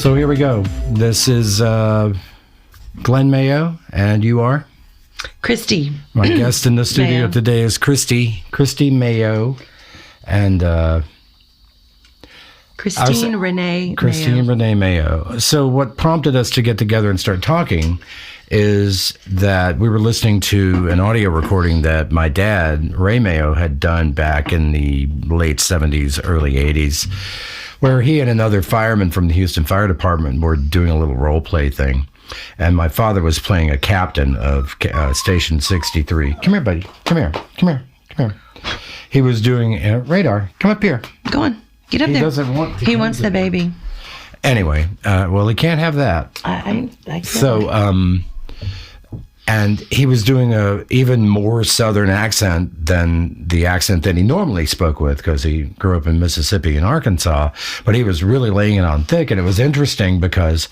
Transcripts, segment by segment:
So here we go. This is Glenn Mayo, and you are? Christi. My guest in the studio Mayo. today is Christi Mayo, and Christine Renee Mayo. So what prompted us to get together and start talking is that we were listening to an audio recording that my dad, Ray Mayo, had done back in the late 70s, early 80s, where he and another fireman from the Houston Fire Department were doing a little role play thing. And my father was playing a captain of Station 63. Come here, buddy. Come here. He was doing radar. Come up here. Go on. Get up there. He doesn't want. He wants the baby. Anyway, well, he can't have that. I So, and he was doing a even more Southern accent than the accent that he normally spoke with, because he grew up in Mississippi and Arkansas, but he was really laying it on thick. And it was interesting because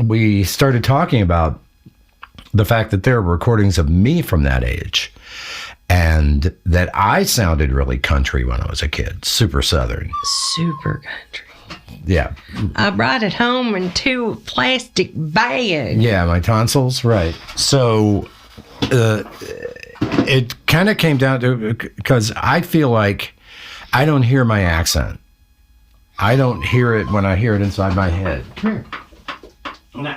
we started talking about the fact that there are recordings of me from that age, and that I sounded really country when I was a kid, super Southern. Super country. Yeah. I brought it home in 2 plastic bags. Yeah, my tonsils, right. So it kind of came down to, because I feel like I don't hear my accent. I don't hear it when I hear it inside my head. Come here.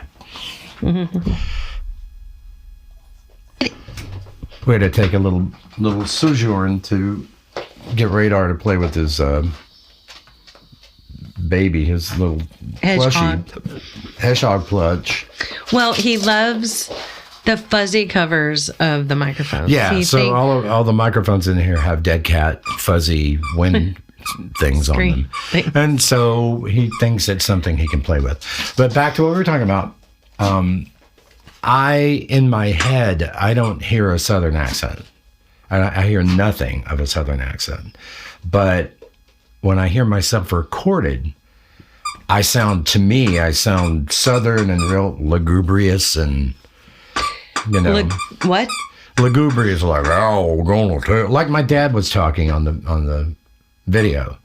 We had to take a little sojourn to get Radar to play with his baby, his little hedgehog plush. Well, he loves the fuzzy covers of the microphones. Yeah, so all the microphones in here have dead cat fuzzy wind things on them. And so he thinks it's something he can play with. But back to what we were talking about. In my head, I don't hear a Southern accent. I hear nothing of a Southern accent. But when I hear myself recorded, I sound Southern and real lugubrious, and, you know. What? Lugubrious, like, oh, we're going to tell. Like my dad was talking on the video.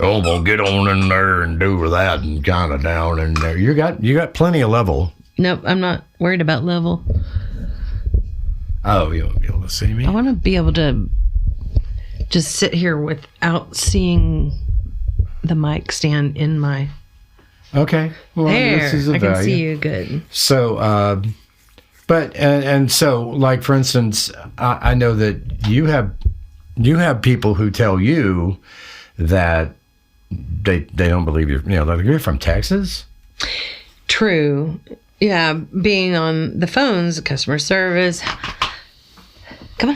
Oh, well, get on in there and do that, and kind of down in there. You got plenty of level. Nope, I'm not worried about level. Oh, you won't be able to see me? I want to be able to just sit here without seeing the mic stand in my... Okay. Well, there, this is a I value. can see you good. So, but, and so, like, for instance, I know that you have people who tell you that they don't believe you're from Texas? True. Yeah, being on the phones, customer service. Come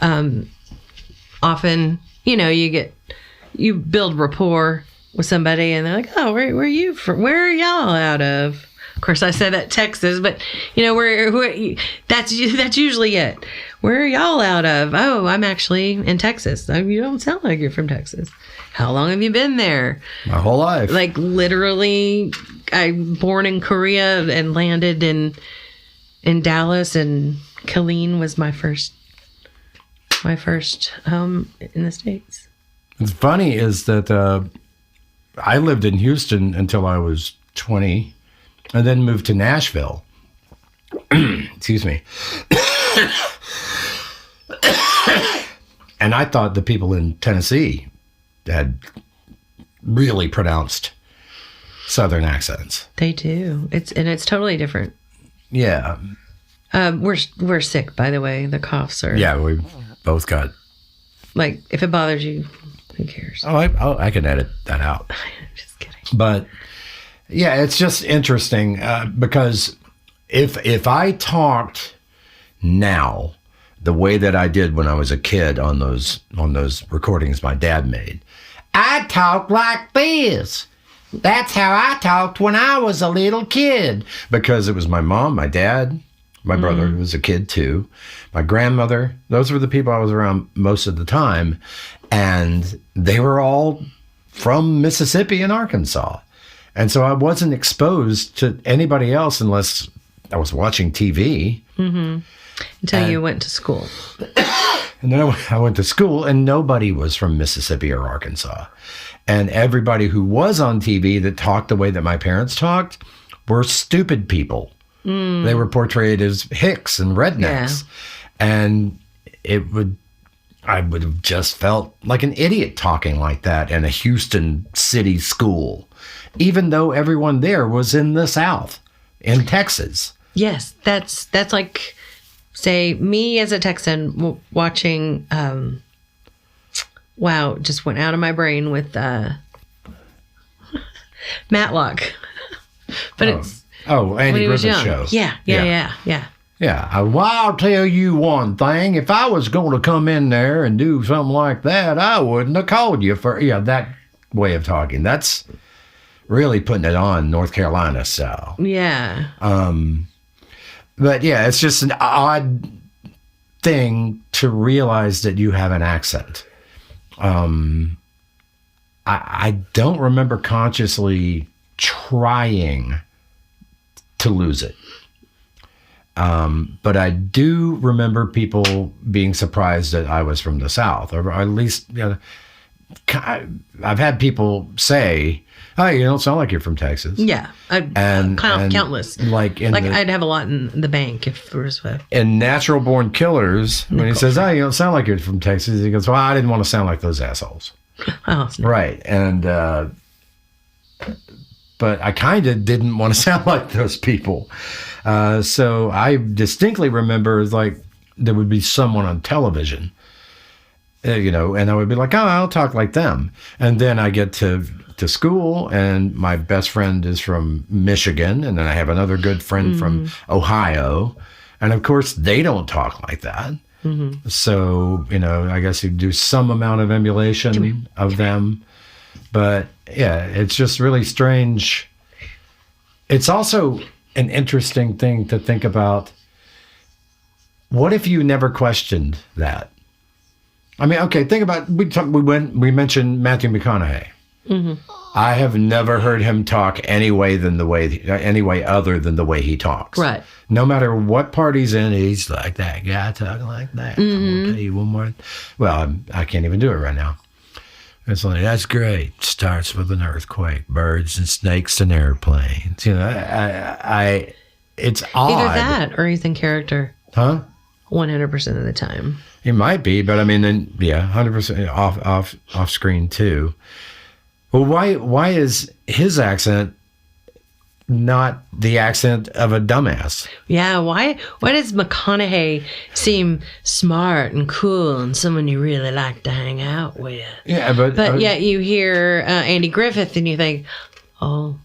on. Often, you build rapport with somebody, and they're like, "Oh, where are you from? Where are y'all out of?" Of course, I said that Texas, but that's usually it. Where are y'all out of? Oh, I'm actually in Texas. Oh, you don't sound like you're from Texas. How long have you been there? My whole life. Like, literally, I'm born in Korea and landed in Dallas, and Killeen was my first home in the States. What's funny is that I lived in Houston until I was 20, and then moved to Nashville. Excuse me. And I thought the people in Tennessee had really pronounced Southern accents. They do. It's totally different. Yeah. We're sick, by the way. The coughs are. Yeah, we both got. Like, if it bothers you, who cares? Oh, I can edit that out. Just kidding. But yeah, it's just interesting because if I talked now the way that I did when I was a kid on those recordings my dad made, I talk like this. That's how I talked when I was a little kid, because it was my mom, my dad, my brother who was a kid too, my grandmother. Those were the people I was around most of the time, and they were all from Mississippi and Arkansas. And so I wasn't exposed to anybody else unless I was watching TV. Mm-hmm. Until you went to school. And then I went to school, and nobody was from Mississippi or Arkansas. And everybody who was on TV that talked the way that my parents talked were stupid people. They were portrayed as hicks and rednecks. Yeah. And I would have just felt like an idiot talking like that in a Houston city school, even though everyone there was in the South, in Texas. Yes, that's like, say, me as a Texan watching, just went out of my brain with Matlock. But it's... Oh, Andy Griffith's show. Yeah. Yeah, well, I'll tell you one thing. If I was going to come in there and do something like that, I wouldn't have called you for... Yeah, that way of talking. That's really putting it on North Carolina style. Yeah. But yeah, it's just an odd thing to realize that you have an accent. I don't remember consciously trying to lose it. But I do remember people being surprised that I was from the South, or at least, I've had people say, "Oh, you don't sound like you're from Texas." Yeah, countless. I'd have a lot in the bank if there was a... In Natural Born Killers, when he says, "Oh, you don't sound like you're from Texas," he goes, "Well, I didn't want to sound like those assholes." Oh, right, and but I kind of didn't want to sound like those people. So I distinctly remember like there would be someone on television, and I would be like, "Oh, I'll talk like them." And then I get to school, and my best friend is from Michigan, and then I have another good friend from Ohio, and of course they don't talk like that. Mm-hmm. So I guess you do some amount of emulation of them. But yeah, it's just really strange. It's also an interesting thing to think about. What if you never questioned that? I mean, okay, think about, we mentioned Matthew McConaughey. Mm-hmm. I have never heard him talk any way other than the way he talks. Right. No matter what part he's in, he's like that guy talking like that. Mm-hmm. I'm gonna tell you one more. Well, I can't even do it right now. It's like, that's great. Starts with an earthquake, birds and snakes and airplanes. It's odd. Either that or he's in character. Huh? 100% of the time. He might be, but I mean, then 100% off screen too. Well, why is his accent not the accent of a dumbass? Yeah, why does McConaughey seem smart and cool and someone you really like to hang out with? Yeah, but yet you hear Andy Griffith and you think, oh,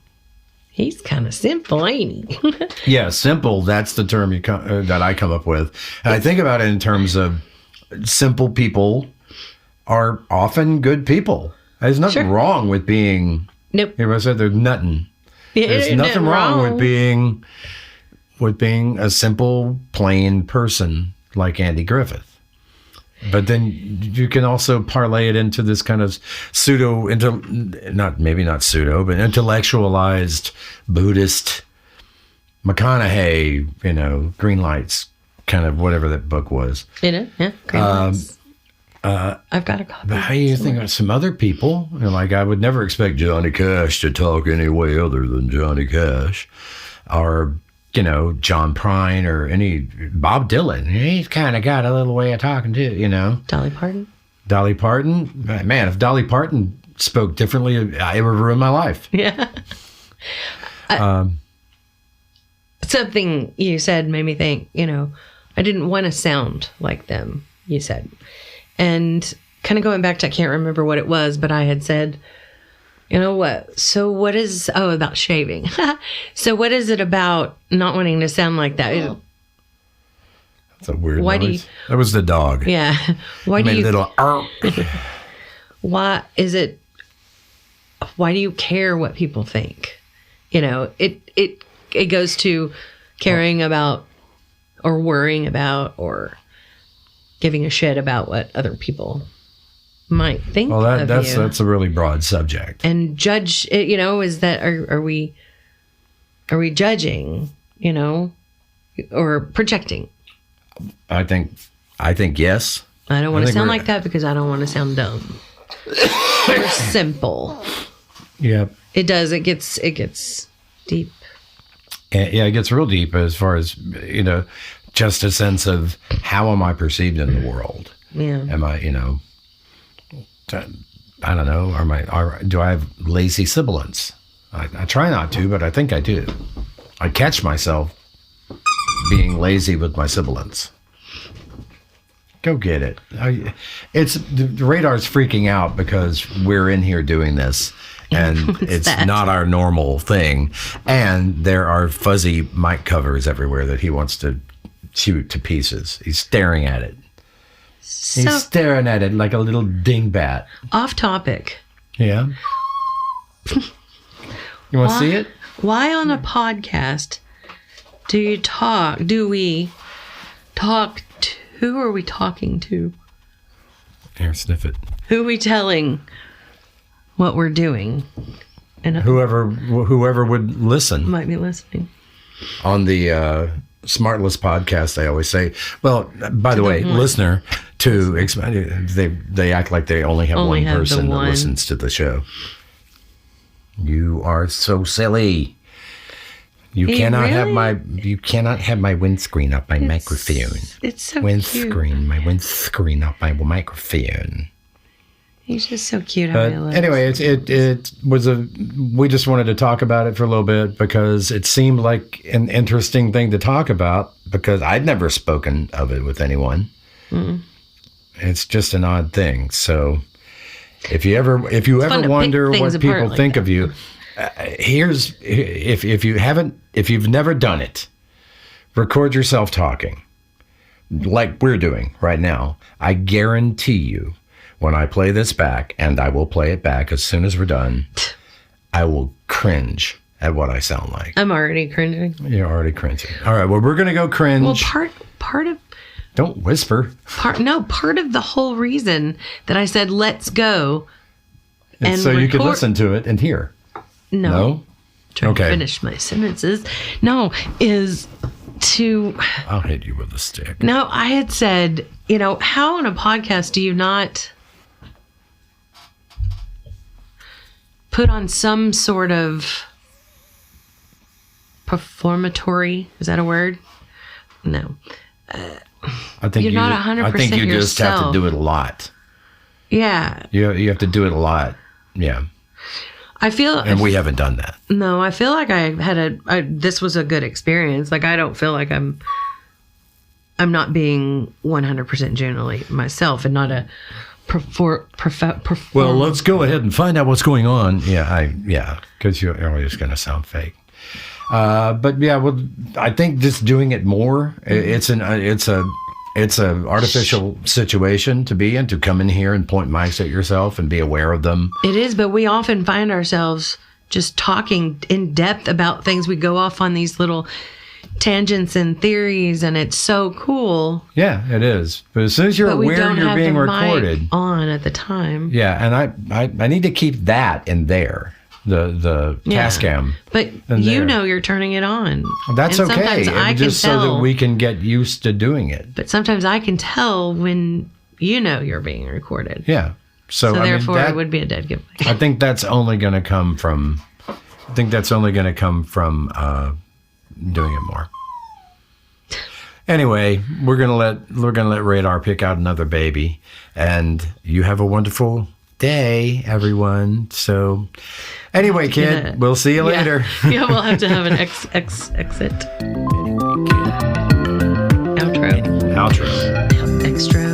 he's kind of simple, ain't he? Yeah, simple. That's the term that I come up with. And I think about it in terms of simple people are often good people. There's nothing wrong with being... Nope. I said there's nothing. There's nothing wrong with being a simple, plain person like Andy Griffith. But then you can also parlay it into this kind of intellectualized Buddhist McConaughey, Green Lights, kind of whatever that book was. Yeah, Green Lights. I've got a copy. But how do you think of some other people? Like, I would never expect Johnny Cash to talk any way other than Johnny Cash, or John Prine, or any Bob Dylan. He's kind of got a little way of talking too. Dolly Parton. Man, if Dolly Parton spoke differently, it would ruin my life. Yeah. Something you said made me think. I didn't want to sound like them. You said. And kind of going back to, I can't remember what it was, but I had said, about shaving. So what is it about not wanting to sound like that? That's a weird noise. That was the dog. Yeah. Why do you care what people think? It goes to caring about or worrying about or giving a shit about what other people might think. Well, that's a really broad subject. And judge, is that are we judging, or projecting? I think yes. I don't want to think sound we're- like that because I don't want to sound dumb. We're simple. Yeah. It does. It gets deep. Yeah, it gets real deep as far as, just a sense of how am I perceived in the world? Yeah. Am I, I don't know. Do I have lazy sibilance? I try not to, but I think I do. I catch myself being lazy with my sibilance. Go get it. The radar's freaking out because we're in here doing this, and it's that? not our normal thing. And there are fuzzy mic covers everywhere that he wants to shoot to pieces. He's staring at it. So, He's staring at it like a little dingbat. off topic. Yeah. You want to see it? Why on a podcast do we talk to, who are we talking to? Here, sniff it. Who are we telling what we're doing? And Whoever would listen. might be listening. On the Smartless podcast, they always say, well, by the way, listener, they act like they only have one have the person that one. listens to the show. You are so silly. You cannot have my windscreen up my microphone. It's so cute. My windscreen up my microphone. He's just so cute. How he looks. Anyway, it was we just wanted to talk about it for a little bit because it seemed like an interesting thing to talk about because I'd never spoken of it with anyone. It's just an odd thing. So if you ever fun to wonder pick what things people apart like think that. of you, if you've never done it, record yourself talking like we're doing right now. I guarantee you, when I play this back, and I will play it back as soon as we're done, I will cringe at what I sound like. I'm already cringing. You're already cringing. All right, well, we're going to go cringe. Well, part of Don't whisper. part of the whole reason that I said let's go and So you could record- listen to it and hear. No. Trying Okay. to finish my sentences. No, is to I'll hit you with a stick. no, I had said, how on a podcast do you not put on some sort of performatory, is that a word? No. I think You're not 100% I think you just have to yourself. do it a lot. Yeah. You have to do it a lot. Yeah. I feel And we haven't done that. No, I feel like I had this was a good experience. Like I don't feel like I'm not being 100% genuinely myself and not a Well, let's go ahead and find out what's going on. Yeah, because you're always going to sound fake. But yeah, well, I think just doing it more. It's a artificial situation to be in, to come in here and point mics at yourself and be aware of them. It is, but we often find ourselves just talking in depth about things. We go off on these little tangents and theories, and it's so cool. Yeah, it is. But as soon as you're But we aware don't you're have being the recorded, mic on at the time. yeah, and I need to keep that in there, the cast cam. But in you there. know you're turning it on. That's And okay. sometimes I Just can so tell, that we can get used to doing it. But sometimes I can tell when you're being recorded. Yeah. So I Therefore, mean, it would be a dead giveaway. I think that's only going to come from. Doing it more. Anyway, we're gonna let Radar pick out another baby, and you have a wonderful day, everyone. So, anyway, kid, we'll see you later. Yeah, we'll have to have an exit. Outro. Outro. Extra.